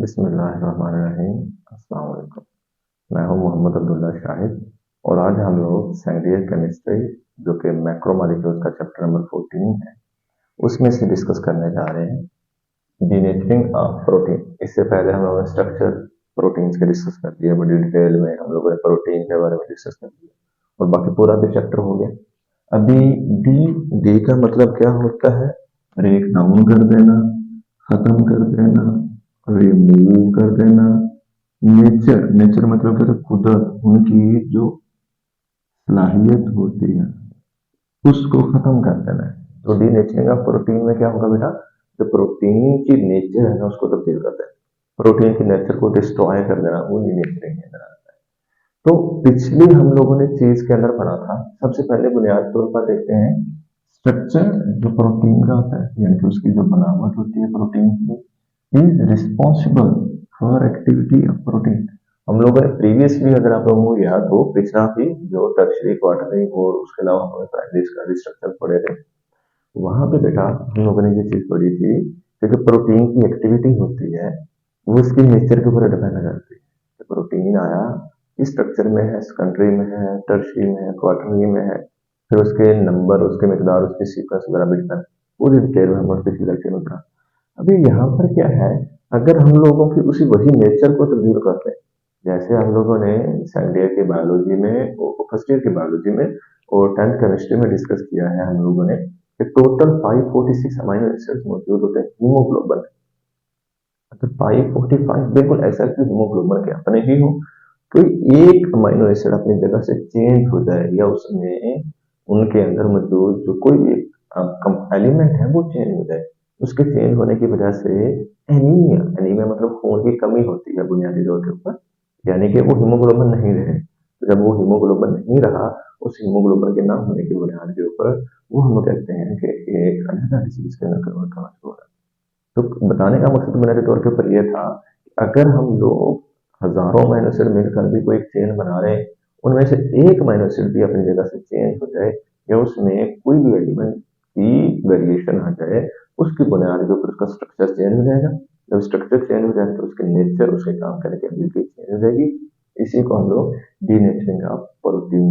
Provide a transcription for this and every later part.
बिस्मिल्लाहिर्रहमानिर्रहीम। अस्सलाम वालेकुम। मैं हूं मोहम्मद अब्दुल्ला शाहिद और आज हम लोग सेकेंड केमिस्ट्री जो कि मैक्रोमोलेक्यूल्स का चैप्टर नंबर 14 है उसमें से डिस्कस करने जा रहे हैं डीनेचरिंग ऑफ प्रोटीन। इससे पहले हम लोगों ने स्ट्रक्चर प्रोटीन्स के डिस्कस कर दिया, बड़ी डिटेल में हम लोगों ने प्रोटीन के बारे में डिस्कस कर दिया और बाकी पूरा भी चैप्टर हो गया। अभी डी डी का मतलब क्या होता है? ब्रेक डाउन कर देना, खत्म कर देना, रिमूव कर देना। नेचर नेचर मतलब क्या? कुदरत, उनकी जो सलाहियत होती है उसको खत्म कर देना है। तो डीनेचरिंग ऑफ प्रोटीन में क्या होगा बेटा? जो प्रोटीन की नेचर है ना उसको तब्दील कर देना, प्रोटीन की नेचर को डिस्ट्रॉय कर देना, वो डीनेचरिंग के अंदर आता है। तो पिछली हम लोगों ने चीज के अंदर पढ़ा था। सबसे पहले बुनियादी तौर पर देखते हैं स्ट्रक्चर जो प्रोटीन का होता है, यानी कि उसकी जो बनावट होती है प्रोटीन की, is responsible for activity of protein. हम लोगों ने प्रीवियसली, अगर आप लोगों को याद हो, पिछला भी जो टर्शरी क्वार्टरली और उसके अलावा हमने प्राइमरी का स्ट्रक्चर पढ़े थे, वहां पे बेटा हम लोगों ने ये चीज पढ़ी थी कि जो प्रोटीन की एक्टिविटी होती है वो इसके नेचर के ऊपर डिपेंड करती है। तो प्रोटीन आया इस स्ट्रक्चर में है, सेकेंडरी में है, टर्शरी में है, क्वार्टरली में है, फिर उसके नंबर, उसके मिकदार, उसके सीक्वेंस वगैरह भी डिपेंड, पूरी डिटेल में हम पिछले लेक्चर में पढ़ा। अभी यहाँ पर क्या है, अगर हम लोगों की उसी वही नेचर को तब्दील करते हैं, जैसे हम लोगों ने सेकेंड ईयर की बायोलॉजी में, फर्स्ट ईयर की बायोलॉजी में और 10th केमिस्ट्री में डिस्कस किया है हम लोगों ने कि टोटल 546 अमीनो एसिड्स मौजूद होते हैं हीमोग्लोबिन। अगर 545 बिल्कुल ऐसा कि हीमोग्लोबिन के अपने ही हो, तो एक अमीनो एसिड अपनी जगह से चेंज हो जाए या उसमें उनके अंदर मौजूद जो कोई भी एलिमेंट है वो चेंज हो जाए, उसके चेंज होने की वजह से एनीमिया, एनीमिया मतलब खून की कमी होती है बुनियादी तौर के ऊपर, यानी कि वो हीमोग्लोबिन नहीं रहे। तो जब वो हीमोग्लोबिन नहीं रहा, उस हीमोग्लोबिन के ना होने की बुनियाद के ऊपर वो हम कहते हैं कि एक अनदर डिजीज के अंदर कन्वर्ट होना शुरू हो रहा है। तो बताने का मकसद बुनियादी तौर के ऊपर यह था कि अगर हम लोग हजारों अमीनो एसिड मिलकर भी कोई चेन बना रहे हैं, उनमें से एक अमीनो एसिड भी अपनी जगह से चेंज हो जाए या उसमें कोई भी एलिमेंट की वेरिएशन आ जाए, उसकी बुनियाद के ऊपर उसका स्ट्रक्चर चेंज हो जाएगा। जब स्ट्रक्चर चेंज हो जाए तो उसके नेचर, उसके काम करने की एबिलिटी चेंज हो जाएगी। इसी को हम लोग डीनेचरिंग ऑफ प्रोटीन,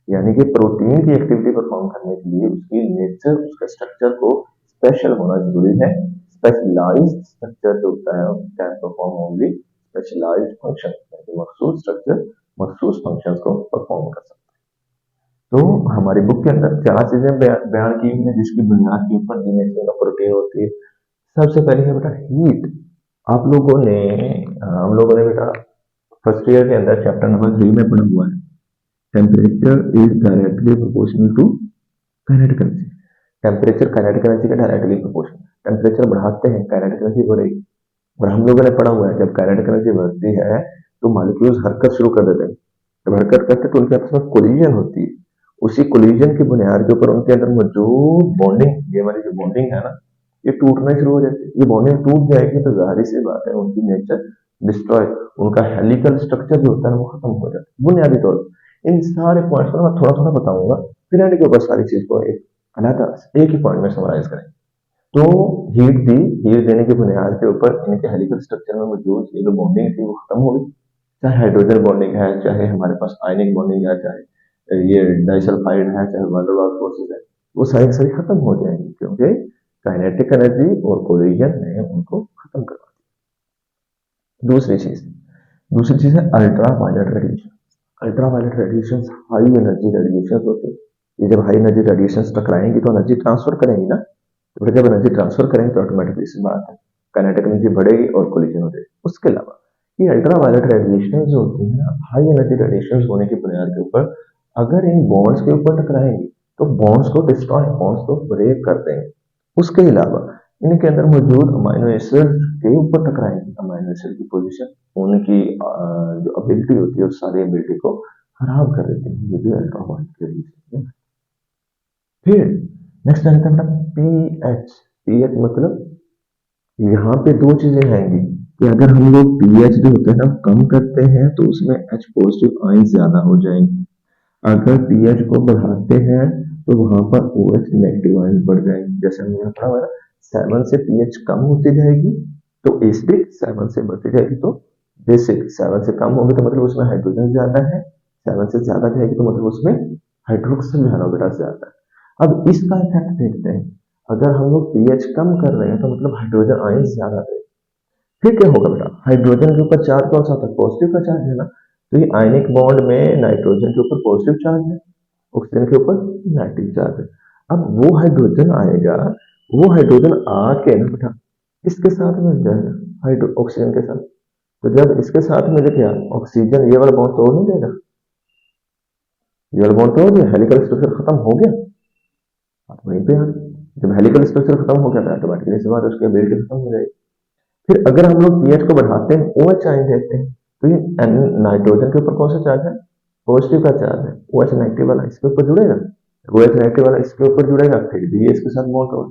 यानी कि प्रोटीन की एक्टिविटी परफॉर्म करने के लिए उसकी नेचर, उसका स्ट्रक्चर को स्पेशल होना जरूरी है। स्पेशलाइज्ड स्ट्रक्चर जो होता है can perform only specialised function, मखसूस स्ट्रक्चर मखसूस फंक्शंस को परफॉर्म कर सकता है। तो हमारी बुक के अंदर चार चीजें बयान की हुई है जिसकी बुनियाद के ऊपर डीनेचरिंग ऑफ प्रोटीन होती है। सबसे पहले है बेटा हीट। आप लोगों ने हम लोगों ने बेटा फर्स्ट ईयर के अंदर चैप्टर नंबर 3 में पढ़ा हुआ है, temperature is directly proportional to kinetic energy. Temperature kinetic energy का डायरेक्टली प्रोपोर्शनल। टेम्परेचर बढ़ाते हैं काइनेटिक एनर्जी बढ़ेगी। और हम लोगों ने पढ़ा हुआ है जब काइनेटिक एनर्जी बढ़ती है तो मॉलिक्यूल्स हरकत शुरू कर देते हैं। जब हरकत करते हैं तो उनके आपस में कोलिजन होती है। उसी कोलिजन की बुनियाद के ऊपर उनके अंदर मौजूद बॉन्डिंग, ये हमारी जो बॉन्डिंग है ना, ये टूटना शुरू हो जाती है। ये बॉन्डिंग टूट जाएगी तो जाहिर सी बात है उनकी नेचर डिस्ट्रॉय, उनका हेलिकल स्ट्रक्चर जो होता है वो खत्म हो जाता है बुनियादी तौर पर। इन सारे पॉइंट्स को मैं थोड़ा थोड़ा बताऊंगा, फिर एंड के ऊपर सारी चीज को एक अलग एक ही पॉइंट में समराइज करें। तो हीट दी, हीट देने की बुनियाद के ऊपर इनके हेलिकल स्ट्रक्चर में मौजूद ये जो बॉन्डिंग थी वो खत्म हो गई। चाहे हाइड्रोजन बॉन्डिंग है, चाहे हमारे पास आयनिक बॉन्डिंग है, चाहे ये डाइसल्फाइड है, चाहे वांडरवाल्स फोर्सेस है, वो सारी सारी खत्म हो जाएंगी क्योंकि काइनेटिक एनर्जी और कोलिजन ने उनको खत्म करवा दिया। दूसरी चीज है ultraviolet radiation. Ultraviolet radiation high energy radiation होते हैं। ये जब हाई एनर्जी रेडिएशन टकराएंगी तो एनर्जी ट्रांसफर करेंगी ना, तो जब एनर्जी ट्रांसफर करेंगे तो ऑटोमेटिकली सी बात है काइनेटिक एनर्जी बढ़ेगी और कोलिजन हो जाएगी। उसके अलावा ये अल्ट्रा वायलेट रेडिएशन जो होती है ना, हाई एनर्जी रेडिएशन होने की बुनियाद के ऊपर अगर इन बॉन्ड्स के ऊपर टकराएंगी तो बॉन्ड्स को डिस्ट्रॉय, बॉन्ड्स को ब्रेक कर देंगे। उसके अलावा इनके अंदर मौजूद अमीनो एसिड के ऊपर टकराएंगे, अमीनो एसिड की पोजीशन, उनकी जो एबिलिटी होती है उस सारी एबिलिटी को खराब कर देते हैं। ये भी अल्ट्रा वायलेट रेडिएशन है। फिर नेक्स्ट आता है पीएच। पीएच मतलब यहाँ पे दो चीजें आएंगी कि अगर हम लोग पीएच जो होता है ना कम करते हैं तो उसमें एच पॉजिटिव आयन ज्यादा हो जाएंगे। अगर पीएच को बढ़ाते हैं तो वहां पर ओएच नेगेटिव आयन बढ़ जाएंगे। जैसे हमने पढ़ा हुआ है 7 से पीएच कम होती जाएगी तो एसिडिक 7 से बढ़ती जाएगी तो बेसिक, 7 से कम होगी तो मतलब उसमें हाइड्रोजन ज्यादा है, 7 से ज्यादा जाएगी तो मतलब उसमें हाइड्रोक्सिल हाइड्रोजन ज्यादा है। अब इसका इफेक्ट देखते हैं, अगर हम लोग पीएच कम कर रहे हैं तो मतलब हाइड्रोजन आयन ज्यादा है। फिर क्या होगा बेटा, हाइड्रोजन के ऊपर चार्ज कौन सा होता है, पॉजिटिव का चार्ज है ना, तो ये आयनिक बॉन्ड में नाइट्रोजन के ऊपर पॉजिटिव चार्ज है, ऑक्सीजन के ऊपर नेगेटिव चार्ज है। अब वो हाइड्रोजन आएगा, वो हाइड्रोजन आके ना बेटा इसके साथ मिल जाएगा, हाइड्रो ऑक्सीजन के साथ। तो जब इसके साथ मिल गया ऑक्सीजन, ये वाला बॉन्ड तोड़ नहीं देगा, ये वाला बॉन्ड तोड़ दिया, हेलिकल स्ट्रक्चर खत्म हो गया। आप वहीं पे आ गए। जब हेलिकल स्ट्रक्चर खत्म हो गया तो ऑटोमेटिकली से बात उसकी एबिलिटी खत्म हो जाएगी। फिर अगर हम लोग पीएच को बढ़ाते हैं, OH आयन देते हैं, तो ये नाइट्रोजन के ऊपर कौन सा चार्ज है, पॉजिटिव का चार्ज है, OH नेगेटिव वाला इसके ऊपर जुड़ेगा, OH नेगेटिव वाला इसके ऊपर जुड़ेगा, फिर भी ये इसके साथ बॉन्ड होगा।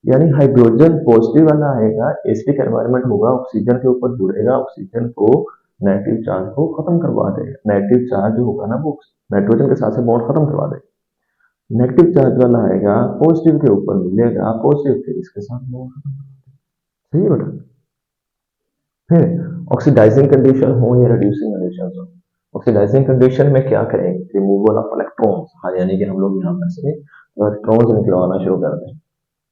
यानी हाइड्रोजन पॉजिटिव वाला आएगा, एसिडिक एनवायरनमेंट होगा, ऑक्सीजन के ऊपर जुड़ेगा, ऑक्सीजन को नेगेटिव चार्ज को खत्म करवा देगा, नेगेटिव चार्ज जो होगा ना वो नाइट्रोजन के साथ से बॉन्ड खत्म करवा देगा। नेगेटिव चार्ज वाला आएगा, पॉजिटिव के ऊपर मिलेगा, पॉजिटिव फिर इसके साथ बॉन्ड खत्म। सही है बेटा। फिर ऑक्सीडाइजिंग कंडीशन हो या रिड्यूसिंग कंडीशन हो, ऑक्सीडाइजिंग कंडीशन में क्या करेंगे, रिमूवल ऑफ इलेक्ट्रॉन्स, हाँ यानी कि हम लोग यहाँ पर से इलेक्ट्रॉन्स निकलवाना शुरू कर दें।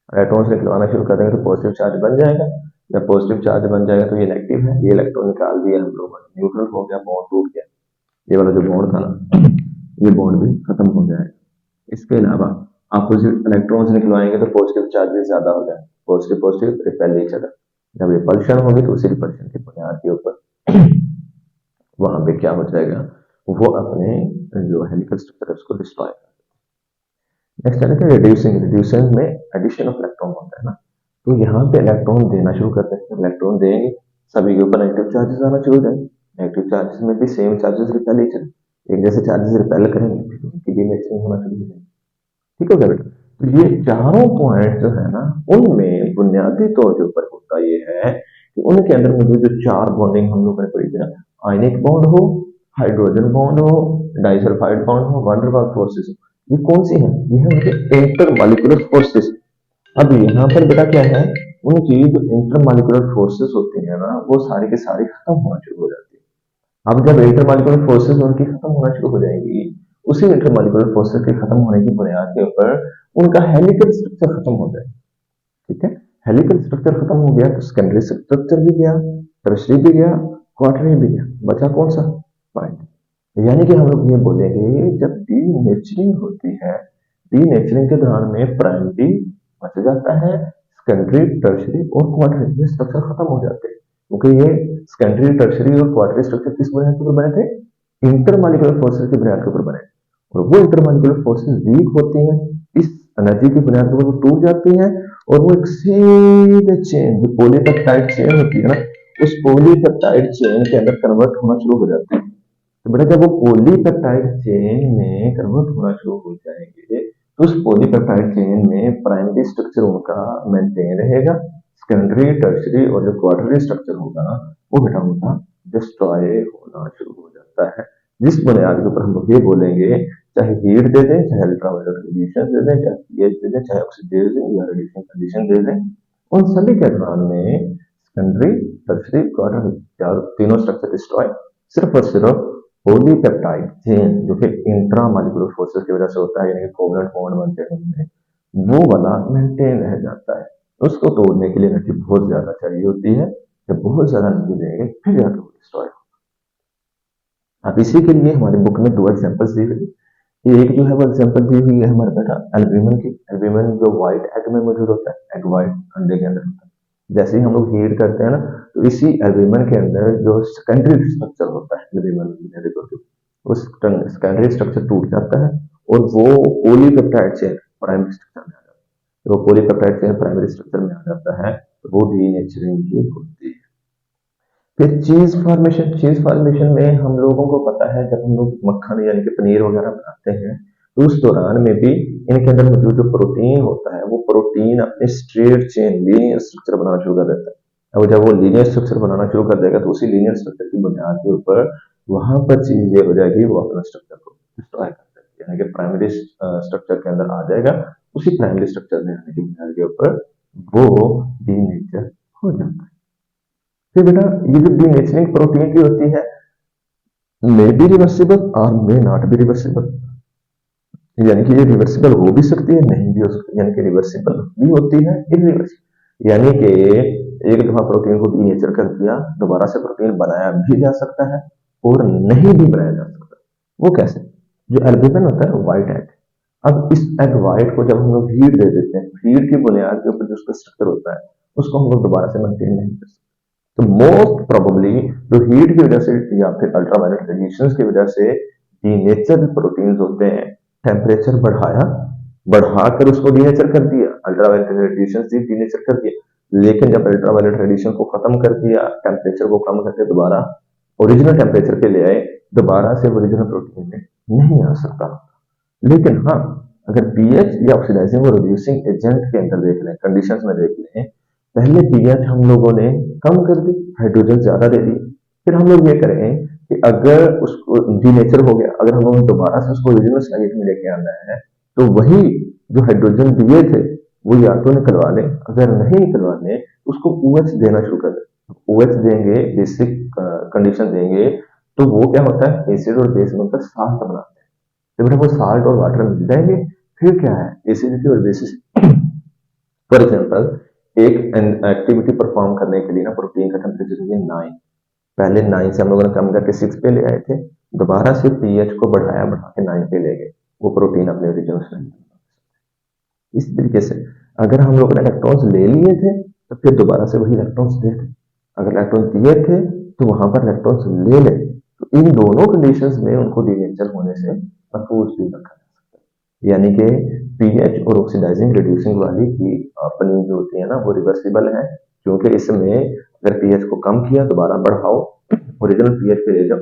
इलेक्ट्रॉन्स निकलवाना शुरू कर देंगे तो पॉजिटिव चार्ज बन जाएगा, जब पॉजिटिव चार्ज बन जाएगा तो ये नेगेटिव है, ये इलेक्ट्रॉन निकाल दिया हम लोगों ने, न्यूट्रल हो गया, बॉन्ड टूट गया, ये वाला जो बॉन्ड था ना ये बॉन्ड भी खत्म हो जाएगा। इसके अलावा अपोजिट इलेक्ट्रॉन्स निकलवाएंगे तो पॉजिटिव चार्जेस ज्यादा हो जाए, positive positive repel each other, जब रिपल्शन होगी तो उसी रिपल्शन की बुनियाद के ऊपर वहां पे क्या हो जाएगा, वो अपने जो हेलिकल स्ट्रक्चर है उसको डिस्ट्रॉय कर। नेक्स्ट है कि रिड्यूसिंग, रिड्यूसिंग में एडिशन ऑफ इलेक्ट्रॉन होता है ना, तो यहाँ पे इलेक्ट्रॉन देना शुरू करते हैं, इलेक्ट्रॉन देंगे सभी के ऊपर नेगेटिव चार्जेस आना शुरू हो जाएंगे, नेगेटिव चार्जेस में भी same charges repel each other, एक जैसे चार्जेस रिपेल करेंगे फिर उनकी डीनेचरिंग होना शुरू हो जाएगी। ठीक हो गया बेटा। तो ये चारों पॉइंट जो है ना उनमें बुनियादी तौर के ऊपर होता ये है कि उनके अंदर मुझे जो चार बॉन्डिंग हम लोग ने पढ़ी थी ना, आयनिक बॉन्ड हो, हाइड्रोजन बॉन्ड हो, डाइसल्फाइड बॉन्ड हो, वंडरबार्ग फोर्सेस, ये कौन सी है, ये है उनके इंटरमॉलिक्यूलर फोर्सेस। अब यहाँ पर बेटा क्या है, उनकी जो इंटरमॉलिक्यूलर फोर्सेस होती है ना वो सारी की सारी खत्म होना शुरू हो जाती है। अब जब इंटरमॉलिक्यूलर फोर्सेस उनकी खत्म होना शुरू हो जाएंगी, उसी इंटरमॉलिक्यूलर फोर्सेस के खत्म होने की बुनियाद के ऊपर उनका हेलिकल स्ट्रक्चर खत्म हो जाएगा। ठीक है, हेलिकल स्ट्रक्चर खत्म हो गया तो सेकेंडरी स्ट्रक्चर भी गया, टर्शरी भी गया, क्वार्टरी भी गया, बचा कौन सा, पॉइंट। यानी कि हम लोग ये बोलेंगे जब डीनेचरिंग होती है, डीनेचरिंग के दौरान में प्राइमरी बच जाता है, सेकेंडरी टर्शरी और क्वार्टरी ये स्ट्रक्चर खत्म हो जाते हैं, क्योंकि ये सेकेंडरी टर्शरी और क्वार्टरी स्ट्रक्चर किस बुनियाद के ऊपर बने थे, इंटरमॉलिक्यूलर फोर्सेस की बुनियाद के ऊपर बने, और वो इंटरमॉलिक्यूलर फोर्सेस वीक होती हैं, इस एनर्जी की बुनियाद के ऊपर वो टूट जाती हैं, और वो एक सीधे चेन जो पॉलीपेप्टाइड चेन होती है ना, उस पॉलीपेप्टाइड चेन के अंदर कन्वर्ट होना शुरू हो जाती है। तो बेटा जब वो पॉलीपेप्टाइड चेन में कन्वर्ट होना शुरू हो जाएंगे तो उस पॉलीपेप्टाइड चेन में प्राइमरी स्ट्रक्चर उनका मेंटेन रहेगा, सेकेंडरी टर्शरी और जो क्वार्टरी स्ट्रक्चर होगा वो बेटा उनका डिस्ट्रॉय होना शुरू हो जाता है। जिस बुनियाद के ऊपर हम लोग ये बोलेंगे, चाहे हीट दे दें, चाहे अल्ट्रावायलेट रेडिएशन दे दें, चाहे पीएच दे दें, चाहे ऑक्सीडेशन या रेडिएशन कंडीशन दे दें, उन सभी के दौरान में सेकेंडरी टर्शरी क्वार्टरी तीनों स्ट्रक्चर डिस्ट्रॉय सिर्फ और सिर्फ पॉलीपेप्टाइड चेन जो कि इंट्रामॉलिक्यूलर फोर्सेस की वजह से होता है, यानी कि कोवलेंट बॉन्ड बनते हैं उनमें, वो वाला मेंटेन रह जाता है। उसको तोड़ने के लिए एनर्जी बहुत ज्यादा चाहिए होती है, जब बहुत ज्यादा एनर्जी देंगे फिर जाकर वो डिस्ट्रॉय होगा। अब इसी के लिए हमारे बुक में दो एग्जांपल्स दी हुई है, एक जो है वो एग्जांपल दी हुई है हमारे बेटा एल्ब्यूमिन की, एल्ब्यूमिन जो व्हाइट एग में मौजूद होता है, एग व्हाइट अंडे के अंदर होता है, जैसे ही हम लोग हीट करते हैं ना तो इसी एल्ब्यूमिन के अंदर जो सेकेंडरी स्ट्रक्चर होता है एल्ब्यूमिन, उस सेकेंडरी स्ट्रक्चर टूट जाता है और वो पॉलीपेप्टाइड चेन प्राइमरी स्ट्रक्चर में आ जाता है। तो पॉलीपेप्टाइड चेन प्राइमरी स्ट्रक्चर में आ जाता है तो वो डीनेचरिंग की होती है। फिर चीज फॉर्मेशन, चीज फॉर्मेशन में हम लोगों को पता है जब हम लोग मक्खन यानी कि पनीर वगैरह बनाते हैं तो उस दौरान में भी इनके अंदर मौजूद जो प्रोटीन होता है वो प्रोटीन अपने स्ट्रेट चेन लीनियर स्ट्रक्चर बनाना शुरू कर देता है। अब जब वो लीनियर स्ट्रक्चर बनाना शुरू कर देगा तो उसी लीनियर स्ट्रक्चर की बुनियाद के ऊपर वहां पर चीज ये हो जाएगी, वो अपना स्ट्रक्चर को डिस्ट्रॉय कर देगी, यानी कि प्राइमरी स्ट्रक्चर के अंदर आ जाएगा, उसी प्राइमरी स्ट्रक्चर में आने की बुनियाद के ऊपर वो डीनेचर हो जाता है। फिर बेटा ये जो डीनेचरिंग प्रोटीन की होती है, मे बी रिवर्सिबल और मे नॉट बी रिवर्सिबल, यानी कि ये रिवर्सिबल हो भी सकती है, नहीं भी हो सकती, यानी कि रिवर्सिबल भी होती है, इरिवर्सिबल, यानी कि एक दफा प्रोटीन को डीनेचर कर दिया, दोबारा से प्रोटीन बनाया भी जा सकता है और नहीं भी बनाया जा सकता। वो कैसे? जो एल्ब्यूमिन होता है व्हाइट एग, अब इस एग व्हाइट को जब हम लोग हीट दे देते हैं, हीट की बुनियाद के ऊपर जो उसका स्ट्रक्चर होता है उसको हम लोग दोबारा से मेंटेन नहीं कर सकते। तो मोस्ट प्रोबेबली जो हीट की वजह से या फिर अल्ट्रावायलेट रेडिएशन की वजह से डीनेचर प्रोटीन होते हैं, टेम्परेचर बढ़ाकर उसको डीनेचर कर दिया, अल्ट्रावायलेट रेडिएशन से डीनेचर कर दिया, लेकिन जब अल्ट्रावायलेट रेडिएशन को खत्म कर दिया, टेम्परेचर को कम करके दोबारा ओरिजिनल टेम्परेचर पे ले आए, दोबारा से ओरिजिनल प्रोटीन में नहीं आ सकता। लेकिन हाँ, अगर पीएच या ऑक्सीडाइजिंग और रिड्यूसिंग एजेंट के अंदर देख लें, कंडीशंस में देख लें, पहले पीएच हम लोगों ने कम कर दी, हाइड्रोजन ज्यादा दे दी, फिर हम लोग ये करें कि अगर उसको डीनेचर हो गया, अगर हम लोग दोबारा से उसको ओरिजिनल स्लाइड में लेके आना है, तो वही जो हाइड्रोजन दिए थे वो या तो निकलवा लें, अगर नहीं निकलवाने उसको ओएच देना शुरू कर दें। ओएच देंगे, बेसिक कंडीशन देंगे, तो वो क्या होता है, एसिड और बेस बनकर साल्ट बनाते हैं। तो बेटा वो साल्ट और वाटर मिल जाएंगे, फिर क्या है, एसिडिटी और बेसिस। फॉर एग्जाम्पल, एक एक्टिविटी परफॉर्म करने के लिए ना प्रोटीन का टेम्परेचर चाहिए 9, पहले 9 से हम लोगों ने कम करके 6 पे ले आए थे, दोबारा से पीएच को बढ़ा के 9 पे ले गए, वो प्रोटीन अपने ओरिजिनल स्ट्रेंथ। इस तरीके से अगर हम लोग ने इलेक्ट्रॉन्स ले लिए थे तो फिर दोबारा से वही इलेक्ट्रॉन्स दे दें, अगर इलेक्ट्रॉन दिए थे तो वहां पर इलेक्ट्रॉन्स ले लें, तो इन दोनों कंडीशंस में उनको डीनेचर होने से महफूज भी रखा जा सकता है। यानी कि पीएच और ऑक्सीडाइजिंग रिड्यूसिंग वाली की अपनी जो होती है ना वो रिवर्सिबल है, क्योंकि इसमें अगर पीएच को कम किया दोबारा बढ़ाओ, ओरिजिनल पीएच पे ले जाओ,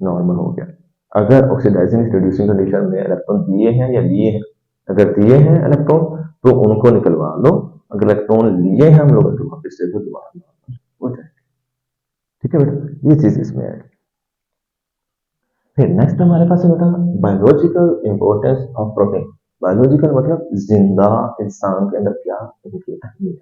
नॉर्मल हो गया। अगर ऑक्सीडाइजिंग रिड्यूसिंग कंडीशन में इलेक्ट्रॉन दिए हैं या लिए हैं, अगर दिए हैं इलेक्ट्रॉन तो उनको निकलवा लो, अगर इलेक्ट्रॉन लिए हैं हम लोग तो वापस से दोबारा नॉर्मल हो जाए। ठीक है बेटा, ये चीज इसमें है। फिर नेक्स्ट हमारे पास है बेटा biological importance of protein. Biological मतलब जिंदा इंसान के अंदर क्या इनकी अहमियत।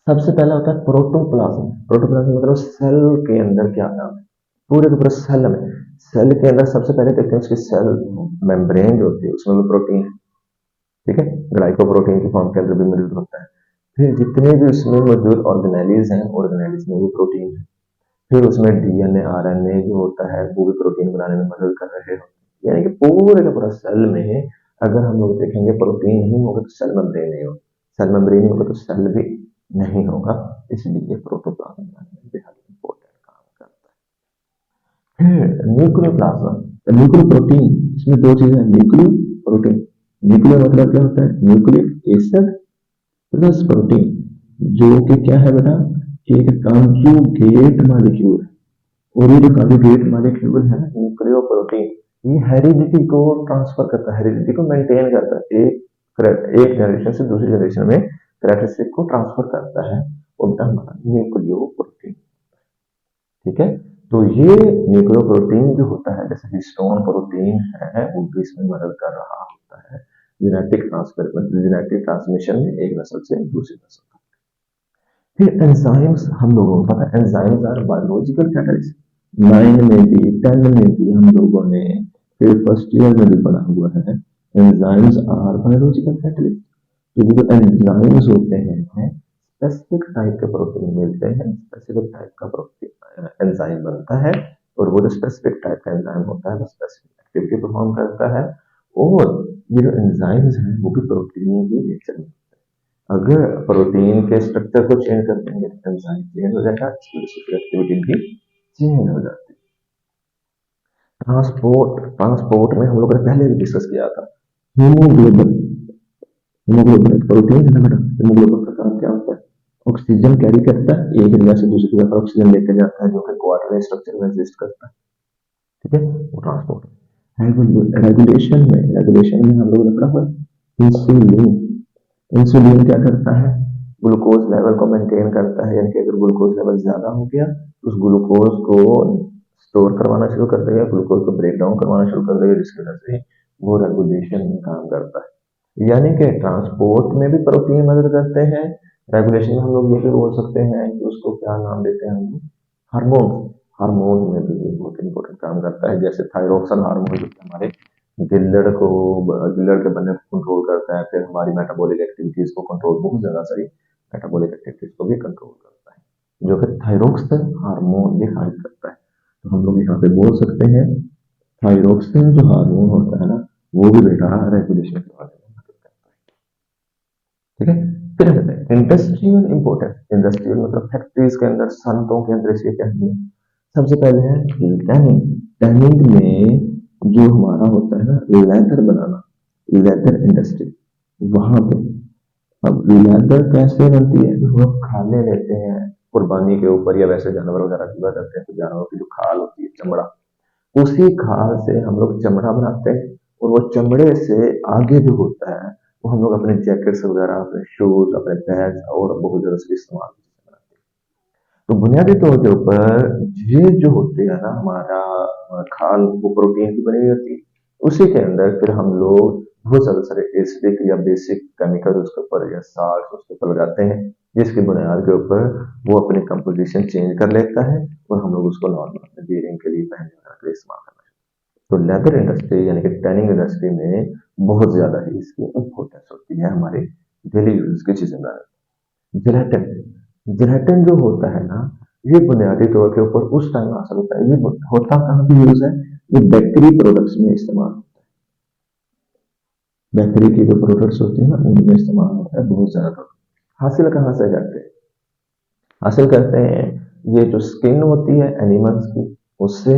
सबसे पहला होता है प्रोटोप्लाज्म। प्रोटोप्लाज्म मतलब सेल के अंदर क्या काम है, पूरे के पूरे सेल में, सेल के अंदर सबसे पहले देखते हैं उसकी सेल मेम्ब्रेन जो होती है उसमें भी प्रोटीन है, ठीक है, ग्लाइकोप्रोटीन की फॉर्म के अंदर भी मौजूद होता है। फिर जितने भी उसमें मौजूद ऑर्गेनेलीज हैं, ऑर्गेनेलीज में भी प्रोटीन है। फिर उसमें डीएनए आरएनए जो होता है वो भी प्रोटीन बनाने में मदद कर रहे हो, यानी कि पूरे का पूरा सेल में अगर हम लोग देखेंगे प्रोटीन नहीं होगा तो सेल मेम्ब्रेन नहीं होगा, सेल मेम्ब्रेन नहीं होगा तो सेल भी नहीं होगा, इसलिए प्रोटोप्लाज्म बेहद इंपॉर्टेंट काम करता है। फिर न्यूक्लियोप्लाज्म, न्यूक्लियो प्रोटीन, इसमें दो चीजें, न्यूक्लियो प्रोटीन। न्यूक्लियो मतलब क्या होता है, न्यूक्लिक एसिड प्लस प्रोटीन, जो कि क्या है बेटा, एक कॉन्जुगेट मॉलिक्यूल है, और ये जो कॉन्जुगेट मॉलिक्यूल है न्यूक्लियो प्रोटीन, ये हेरिडिटी को ट्रांसफर करता है, हेरिडिटी को मेंटेन करता है, एक जनरेशन से दूसरी जनरेशन में कैरेक्टरिस्टिक को ट्रांसफर करता है, वो बेटा हमारा न्यूक्लियो प्रोटीन। ठीक है, तो ये न्यूक्लियो प्रोटीन जो होता है, जैसे हिस्टोन प्रोटीन है, वो भी इसमें मदद कर रहा होता है जेनेटिक ट्रांसफर, जेनेटिक ट्रांसमिशन में एक नस्ल से दूसरी नस्ल तक। फिर एंजाइम्स, हम लोगों को पता है एंजाइम्स आर बायोलॉजिकल कैटलिस्ट, 9 में भी 10 में भी हम लोगों ने, फिर फर्स्ट ईयर में भी पढ़ा हुआ है, एंजाइम्स आर बायोलॉजिकल कैटलिस्ट। तो जो एंजाइम्स होते हैं स्पेसिफिक टाइप के प्रोटीन मिलते हैं, स्पेसिफिक टाइप का प्रोटीन एंजाइम बनता है, और वो जो स्पेसिफिक टाइप का एंजाइम होता है वो स्पेसिफिक एक्टिविटी परफॉर्म करता है, और ये जो एंजाइम्स हैं वो भी प्रोटीन की नेचर में, अगर प्रोटीन के स्ट्रक्चर को चेंज कर देंगे तो एंजाइम चेंज हो जाएगा, एक्टिविटी भी चेंज हो जाती है। ट्रांसपोर्ट, ट्रांसपोर्ट में हम लोगों ने पहले भी डिस्कस किया था, हीमोग्लोबिन, हीमोग्लोबिन एक प्रोटीन है ना बेटा, हीमोग्लोबिन का काम क्या होता है, ऑक्सीजन कैरी करता है, एक जगह से दूसरी जगह पर ऑक्सीजन लेकर जाता है, जो कि क्वार्टर स्ट्रक्चर में एग्जिस्ट करता है, ठीक है, वो ट्रांसपोर्ट। रेगुलेशन में हम लोग ने पढ़ा हुआ इंसुलिन, इंसुलिन क्या करता है, ग्लूकोज लेवल को मेंटेन करता है, यानी कि अगर ग्लूकोज लेवल ज्यादा हो गया तो उस ग्लूकोज को स्टोर करवाना शुरू कर देगा, ग्लूकोज को ब्रेक डाउन करवाना शुरू कर देगा, जिसकी वजह से वो रेगुलेशन में काम करता है। यानी कि ट्रांसपोर्ट में भी प्रोटीन मदद करते हैं, रेगुलेशन में हम लोग ये भी बोल सकते हैं कि उसको क्या नाम देते हैं हम लोग, हार्मोन। हार्मोन में भी ये बहुत इंपॉर्टेंट काम करता है, जैसे थायरोक्सिन हार्मोन जो कि हमारे गिल्लड़ के बनने को कंट्रोल करता है, फिर हमारी मेटाबॉलिक एक्टिविटीज को कंट्रोल, बहुत ज्यादा सारी मेटाबॉलिक एक्टिविटीज को भी कंट्रोल करता है, जो कि थायरोक्सिन हार्मोन भी खारिज करता है। तो हम लोग यहाँ पे बोल सकते हैं थायरोक्सिन जो हार्मोन होता है ना, वो भी बेटा रेगुलेशन के बारे में मदद करता है। ठीक है, फिर कहते हैं इंडस्ट्रियल इंपोर्टेंस। इंडस्ट्रियल मतलब फैक्ट्रीज के अंदर, संतों के अंदर इसके क्या है। सबसे पहले है टैनिंग। टैनिंग में जो हमारा होता है ना लेदर बनाना, लेदर इंडस्ट्री, वहां पे अब लेदर कैसे बनती है, जो हम खाने लेते हैं कुर्बानी के ऊपर, या वैसे जानवर वगैरह की बात करते हैं तो जानवरों की जो खाल होती है, चमड़ा, उसी खाल से हम लोग चमड़ा बनाते हैं। और वो चमड़े से आगे जो होता है वो हम लोग अपने जैकेट्स वगैरह, अपने शूज, अपने बैग्स और बहुत ज्यादा से इस्तेमाल बनाते हैं। तो बुनियादी तौर के ऊपर ये जो होती है ना हमारा खाल, वो प्रोटीन की बनी हुई होती है। उसी के अंदर फिर हम लोग बहुत ज्यादा सारे एसिडिक या बेसिक केमिकल उसके ऊपर या साल्ट उसके ऊपर लगाते हैं, जिसकी बुनियाद के ऊपर वो अपनी कंपोजिशन चेंज कर लेता है और हम लोग उसको नॉर्मल बियरिंग के लिए, पहनने वगैरह के लिए इस्तेमाल करते हैं। तो लेदर इंडस्ट्री यानी कि टैनिंग इंडस्ट्री में बहुत ज्यादा ही इसकी इंपॉर्टेंस होती है हमारे डेली यूज की चीजें में। जेलेटिन, जेलेटिन जो होता है ना, ये बुनियादी तौर के ऊपर उस टाइम हासिल होता है, ये होता कहाँ पे यूज है, ये बेकरी प्रोडक्ट्स में इस्तेमाल होता है। बेकरी की जो प्रोडक्ट्स होती है ना उनमें इस्तेमाल होता है बहुत ज्यादा। हासिल कहाँ से करते हैं, हासिल करते हैं ये जो स्किन होती है एनिमल्स की, उससे,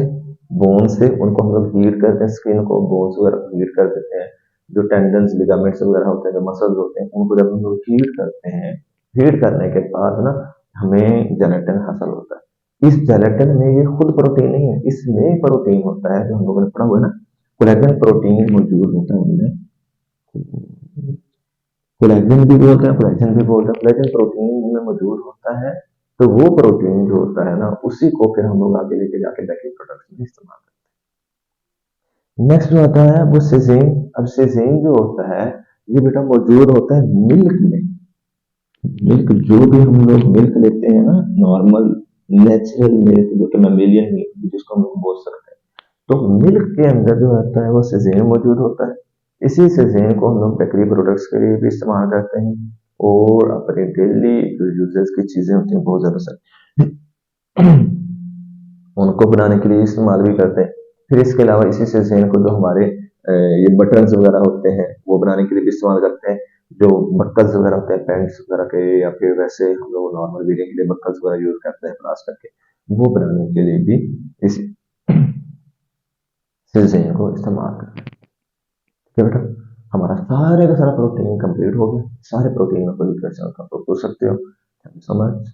बोन से, उनको हम लोग हीट करते हैं, स्किन को, बोन्स वगैरह हीट कर देते हैं। जो टेंडन्स, लिगामेंट्स वगैरह होते हैं, जो मसल्स होते हैं, उनको जब हम लोग हीट करते हैं, हीट करने के बाद ना हमें जेलेटिन हासिल होता है। इस जेलेटिन में ये खुद प्रोटीन नहीं है, इसमें प्रोटीन होता है, जो हम लोगों ने पढ़ा हुआ है ना, कोलेजन प्रोटीन मौजूद होता है उनमें। कोलेजन भी बोलते हैं, कोलेजन भी बोलते हैं, कोलेजन प्रोटीन में मौजूद होता है। तो वो प्रोटीन जो होता है ना, उसी को फिर हम लोग आगे लेके जाके बेकरी प्रोडक्ट्स में इस्तेमाल करते हैं। नेक्स्ट जो आता है वो सिजेन। अब सिजेन जो होता है ये बेटा मौजूद होता है मिल्क में। मिल्क जो भी हम लोग मिल्क लेते हैं ना, नॉर्मल नेचुरल मिल्क जो कि मेमेलियन मिल्क जिसको हम लोग बोल सकते हैं, तो मिल्क के अंदर जो आता है वो सिजेन मौजूद होता है। इसी सिजेन को हम लोग बेकरी प्रोडक्ट्स के लिए भी इस्तेमाल करते हैं और अपने डेली जो यूजेस की चीजें होती हैं बहुत ज्यादा सारी, उनको बनाने के लिए इस्तेमाल भी करते हैं। फिर इसके अलावा इसी सिजेन को जो हमारे ये बटन्स वगैरह होते हैं वो बनाने के लिए भी इस्तेमाल करते हैं। जो बक्कल्स वगैरह होते हैं पैंट्स वगैरह के, या फिर वैसे हम लोग नॉर्मल वीडियो के लिए बक्कल्स वगैरह यूज करते हैं प्लास्टिक के, वो बनाने के लिए भी इस सिजेन को इस्तेमाल करते हैं। ठीक है बेटा, हमारा सारे का सारा प्रोटीन कंप्लीट हो गया। सारे प्रोटीन में कोई क्वेश्चन का तो पूछ सकते हो। Thank you so much.